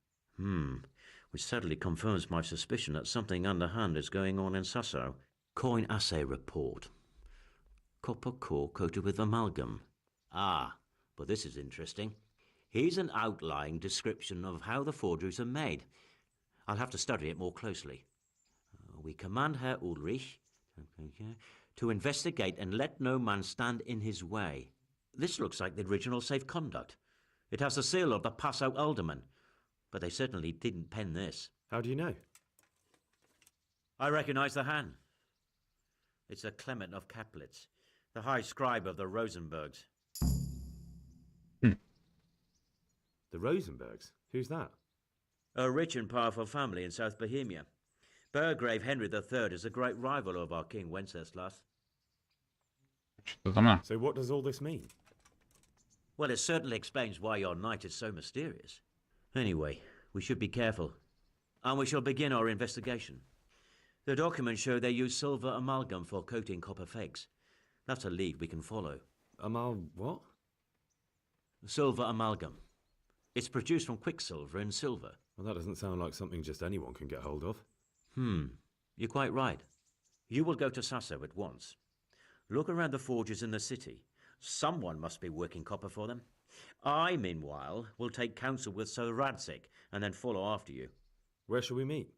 Which sadly confirms my suspicion that something underhand is going on in Sasso. Coin assay report. Copper core coated with amalgam. Ah, but this is interesting. Here's an outline description of how the forgeries are made. I'll have to study it more closely. We command Herr Ulrich to investigate and let no man stand in his way. This looks like the original safe conduct. It has the seal of the Passau alderman, but they certainly didn't pen this. How do you know? I recognize the hand. It's a Clement of Kaplitz, the high scribe of the Rosenbergs. The Rosenbergs? Who's that? A rich and powerful family in South Bohemia. Burgrave Henry III is a great rival of our King Wenceslas. So what does all this mean? Well, it certainly explains why your knight is so mysterious. Anyway, we should be careful. And we shall begin our investigation. The documents show they use silver amalgam for coating copper fakes. That's a lead we can follow. What? Silver amalgam. It's produced from quicksilver and silver. Well, that doesn't sound like something just anyone can get hold of. You're quite right. You will go to Sasso at once. Look around the forges in the city. Someone must be working copper for them. I, meanwhile, will take counsel with Sir Radzig and then follow after you. Where shall we meet?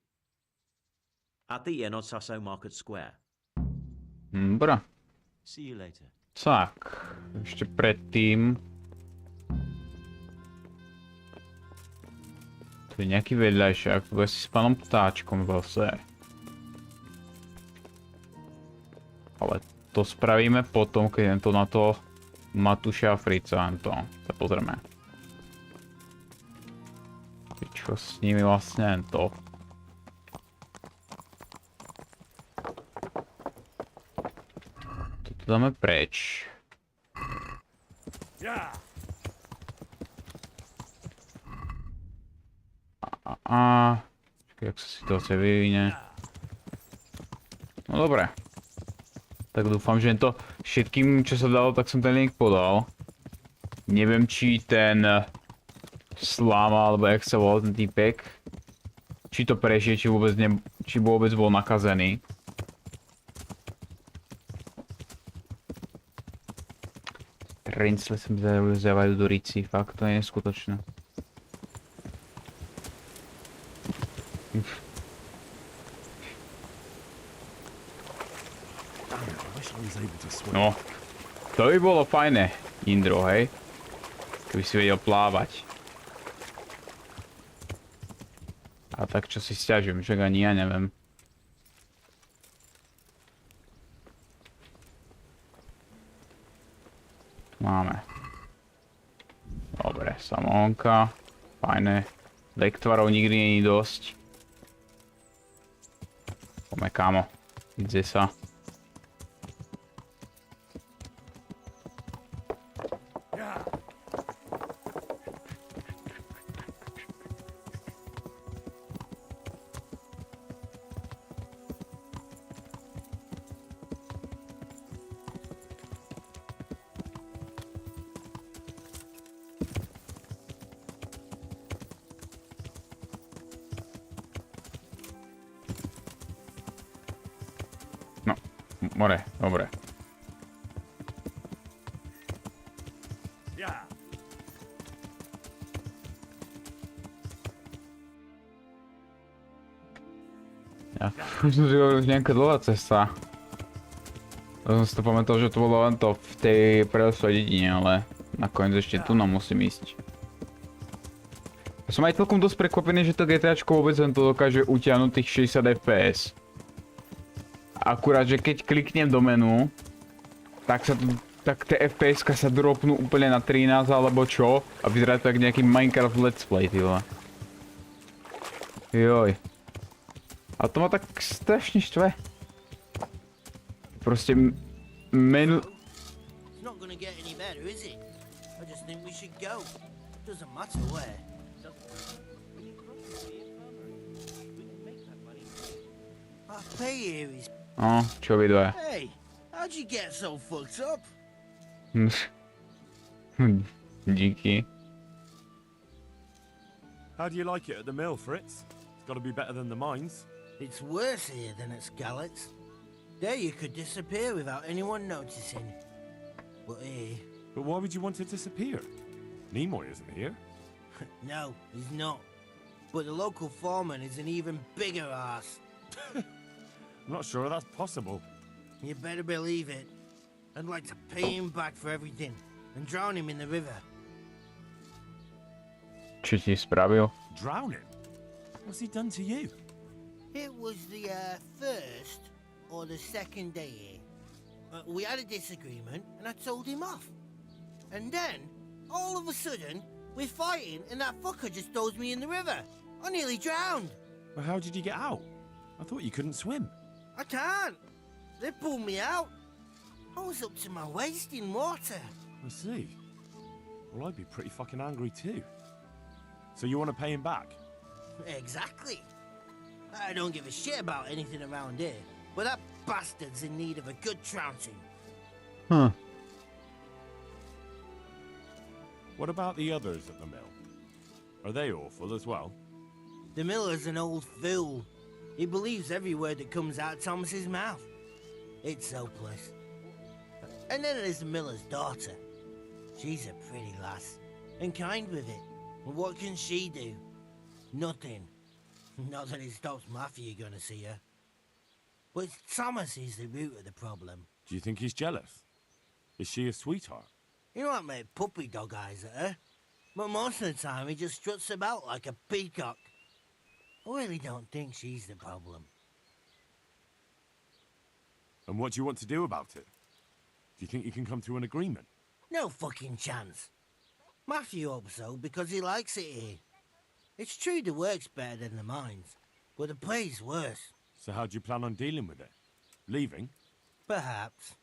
At the inn on Sasso Market Square. Dobra. See you later. Tak, ešte predtým... Tu je nejaký vedľajšák, bude si s pánom ptáčkom zase. Ale to spravíme potom, keď jen to na to Matuša a Frica, to sa pozrieme. Čo s nimi vlastne to? Toto dáme preč. Čakaj, jak sa situácia vyvinie. No dobre. Tak dúfam, že to všetkým, čo sa dalo, tak som ten link podal. Neviem, či ten Sláma, alebo jak sa volal ten týpek, či to prežije, či vôbec bol nakazený. Trincle sa mi zaujívajú do rici, fakt, to je neskutočné. No, to by bolo fajné, Indro, hej? Keby si vedel plávať. A tak čo si sťažujem, však ani ja neviem. Máme. Dobre, samónka. Fajné. Lektvarov nikdy není dosť. Poďme, kámo. Ide sa. More, dobre. Ja už som si hovoril, že nejaká dlhá cesta. Ja som si to pamätal, že to bolo len to v tej predošlej dedine, ale nakoniec ešte tu nám musím ísť. Ja som aj celkom dosť prekvapený, že to GTAčko vôbec len to dokáže utiahnuť tých 60 FPS. Akurát, že keď kliknem do menu, tak tie FPS-ka sa dropnú úplne na 13 alebo čo a vyzerá to jak nejaký Minecraft Let's Play, ty vole. Joj. A to ma tak strašne štve. Proste menu... It's not gonna get any better, is it? I just think we should go. Doesn't matter where. Our pay here is... No, čo vy dve? Hey, how'd you get so fucked up? Díky. How do you like it at the mill, Fritz? It's gotta be better than the mines. It's worse here than at Skalitz. There you could disappear without anyone noticing. But here... But why would you want to disappear? Nimoy isn't here. No, he's not. But the local foreman is an even bigger ass. I'm not sure that's possible. You better believe it. I'd like to pay him back for everything and drown him in the river. Čo ti spravil? Drown him? What's he done to you? It was the first or the second day here. We had a disagreement and I told him off. And then, all of a sudden, we're fighting and that fucker just throws me in the river. I nearly drowned. Well, how did you get out? I thought you couldn't swim. I can't. They pulled me out. I was up to my waist in water. I see. Well, I'd be pretty fucking angry too. So you want to pay him back? Exactly. I don't give a shit about anything around here, but that bastard's in need of a good trouncing. Huh. What about the others at the mill? Are they awful as well? The miller's an old fool. He believes every word that comes out of Thomas's mouth. It's hopeless. And then there's the miller's daughter. She's a pretty lass. and kind with it. And what can she do? Nothing. Not that it stops Matthew going to see her. But Thomas is the root of the problem. Do you think he's jealous? Is she a sweetheart? He might make puppy dog eyes at her, but most of the time he just struts about like a peacock. I really don't think she's the problem. And what do you want to do about it? Do you think you can come to an agreement? No fucking chance. Matthew hopes so because he likes it here. It's true the work's better than the mines, but the pay's worse. So how do you plan on dealing with it? Leaving? Perhaps.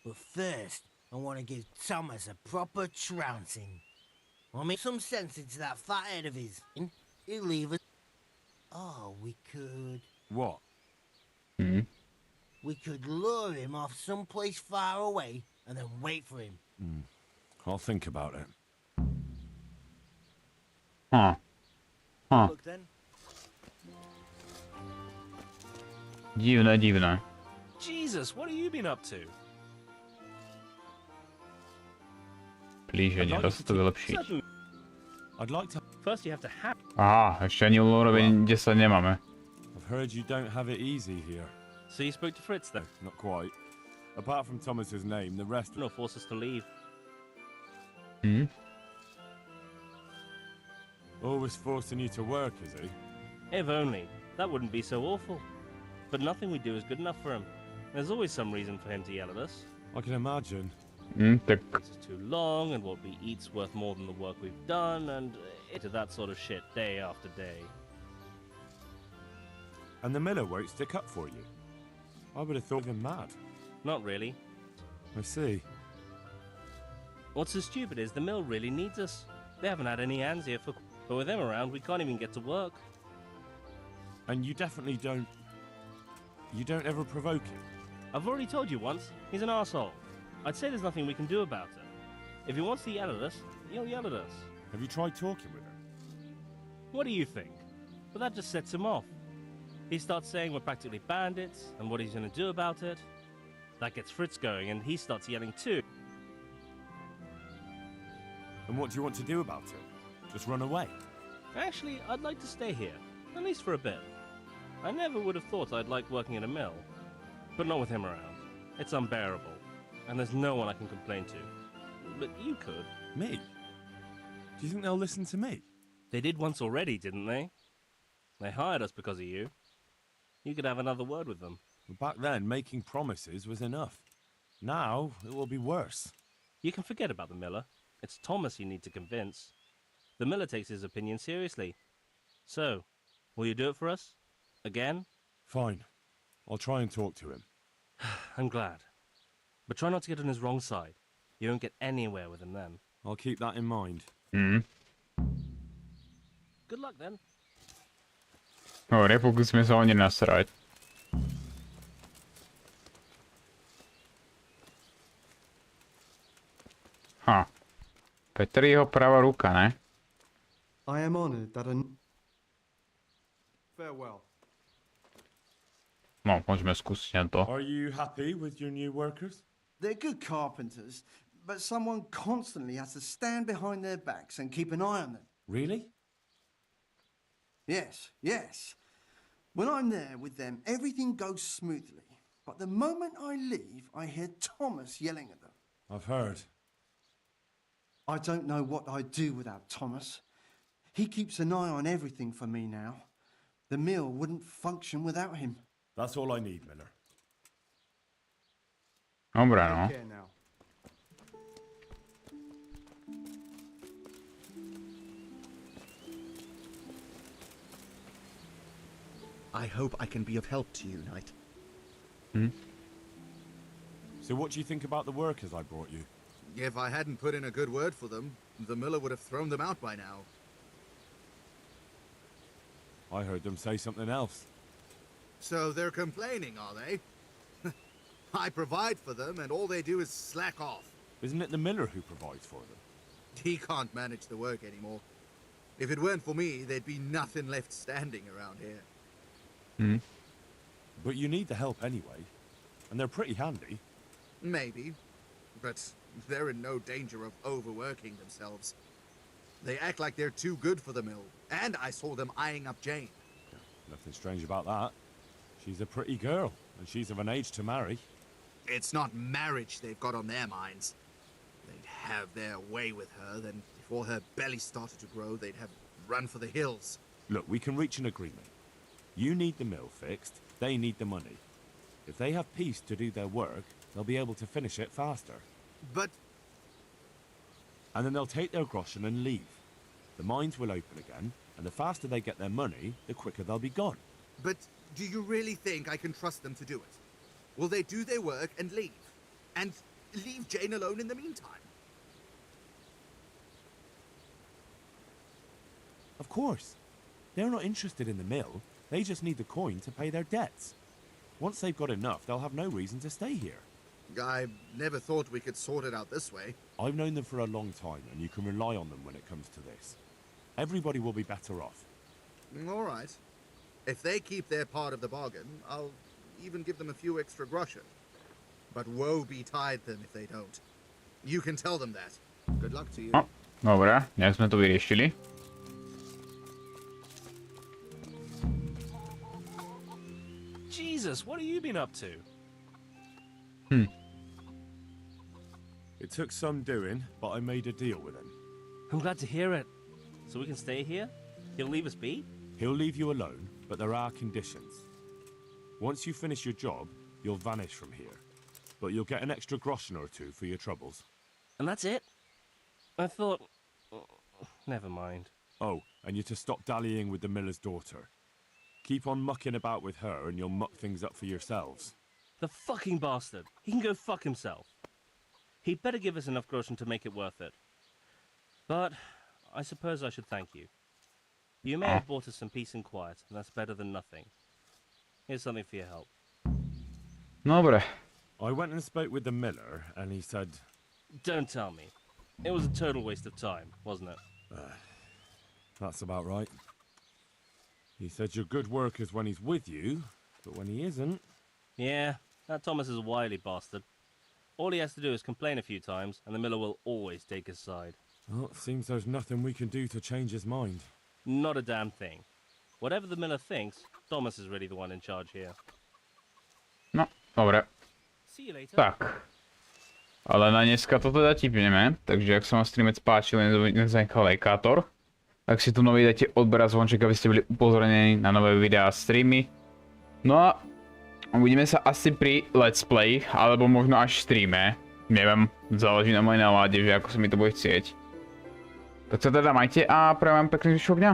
But first, I want to give Thomas a proper trouncing. I'll make some sense into that fat head of his. He'll leave us. Oh, we could... What? We could lure him off someplace far away and then wait for him. I'll think about it. Look then. Divné, divné. Jesus, what have you been up to? Plíženie, dá sa to vylepšiť. I'd like to... First you have to have... Aha, ešte ani úroveň 10 nemáme. I've heard you don't have it easy here. So you spoke to Fritz then? Not quite. Apart from Thomas's name, the rest... No, force us to leave. Always forcing you to work, is he? If only. That wouldn't be so awful. But nothing we do is good enough for him. There's always some reason for him to yell at us. I can imagine. Tak... This is too long, and what we eat's worth more than the work we've done, and into that sort of shit day after day. And the miller won't stick up for you. I would have thought him mad. Not really. I see. What's so stupid is the mill really needs us. They haven't had any hands here for... But with them around, we can't even get to work. And you definitely don't... You don't ever provoke him? I've already told you once, he's an arsehole. I'd say there's nothing we can do about it. If he wants to yell at us, he'll yell at us. Have you tried talking with him? What do you think? But that just sets him off. He starts saying we're practically bandits, and what he's gonna do about it. That gets Fritz going, and he starts yelling too. And what do you want to do about it? Just run away? Actually, I'd like to stay here, at least for a bit. I never would have thought I'd like working in a mill, but not with him around. It's unbearable, and there's no one I can complain to. But you could. Me? Do you think they'll listen to me? They did once already, didn't they? They hired us because of you. You could have another word with them. Back then, making promises was enough. Now, it will be worse. You can forget about the miller. It's Thomas you need to convince. The miller takes his opinion seriously. So, will you do it for us? Again? Fine. I'll try and talk to him. I'm glad. But try not to get on his wrong side. You won't get anywhere with him then. I'll keep that in mind. Good luck then. Dobre, pokúsme sa o ne nasrať. Petr je jeho pravá ruka, ne? I am honored that farewell. No, môžeme skúsiť na to. Are you happy with your new workers? They're good carpenters, but someone constantly has to stand behind their backs and keep an eye on them. Really? Yes, yes. When I'm there with them, everything goes smoothly. But the moment I leave, I hear Thomas yelling at them. I've heard. I don't know what I'd do without Thomas. He keeps an eye on everything for me now. The mill wouldn't function without him. That's all I need, Miller. Dobre, no. Take care now. I hope I can be of help to you, Knight. So what do you think about the workers I brought you? If I hadn't put in a good word for them, the miller would have thrown them out by now. I heard them say something else. So they're complaining, are they? I provide for them, and all they do is slack off. Isn't it the miller who provides for them? He can't manage the work anymore. If it weren't for me, there'd be nothing left standing around here. But you need the help anyway, and they're pretty handy. Maybe, but they're in no danger of overworking themselves. They act like they're too good for the mill, and I saw them eyeing up Jane. Nothing strange about that. She's a pretty girl, and she's of an age to marry. It's not marriage they've got on their minds. They'd have their way with her, then before her belly started to grow, they'd have run for the hills. Look, we can reach an agreement. You need the mill fixed, they need the money. If they have peace to do their work, they'll be able to finish it faster. But... And then they'll take their groschen and leave. The mines will open again, and the faster they get their money, the quicker they'll be gone. But do you really think I can trust them to do it? Will they do their work and leave? And leave Jane alone in the meantime? Of course. They're not interested in the mill. They just need the coin to pay their debts. Once they've got enough, they'll have no reason to stay here. I never thought we could sort it out this way. I've known them for a long time, and you can rely on them when it comes to this. Everybody will be better off. All right. If they keep their part of the bargain, I'll even give them a few extra groschen. But woe betide them if they don't. You can tell them that. Good luck to you. No, dobre, nejak sme to vyriešili. Jesus, what have you been up to? It took some doing, but I made a deal with him. I'm glad to hear it. So we can stay here? He'll leave us be? He'll leave you alone, but there are conditions. Once you finish your job, you'll vanish from here. But you'll get an extra groschen or two for your troubles. And that's it? I thought... Never mind. Oh, and you're to stop dallying with the miller's daughter. Keep on mucking about with her and you'll muck things up for yourselves. The fucking bastard. He can go fuck himself. He'd better give us enough groschen to make it worth it. But I suppose I should thank you. You may have bought us some peace and quiet, and that's better than nothing. Here's something for your help. Dobre. I went and spoke with the miller, and he said... Don't tell me. It was a total waste of time, wasn't it? That's about right. He said your good work is when he's with you, but when he isn't... Yeah, that Thomas is a wily bastard. All he has to do is complain a few times, and the miller will always take his side. Well, it seems there's nothing we can do to change his mind. Not a damn thing. Whatever the miller thinks, Thomas is really the one in charge here. No, dobre. See you later. Tak. Ale na dneska to teda tipneme, takže ak sa vám streamec páčil, nezanechal lajkátor, tak si tu nový dajte odber a zvonček, aby ste boli upozornení na nové videá a streamy. No a uvidíme sa asi pri let's play, alebo možno až streame. Neviem, záleží na mojej nálade, že ako sa mi to bude chcieť. Tak sa teda majte a prajem vám pekný zvyšok dňa.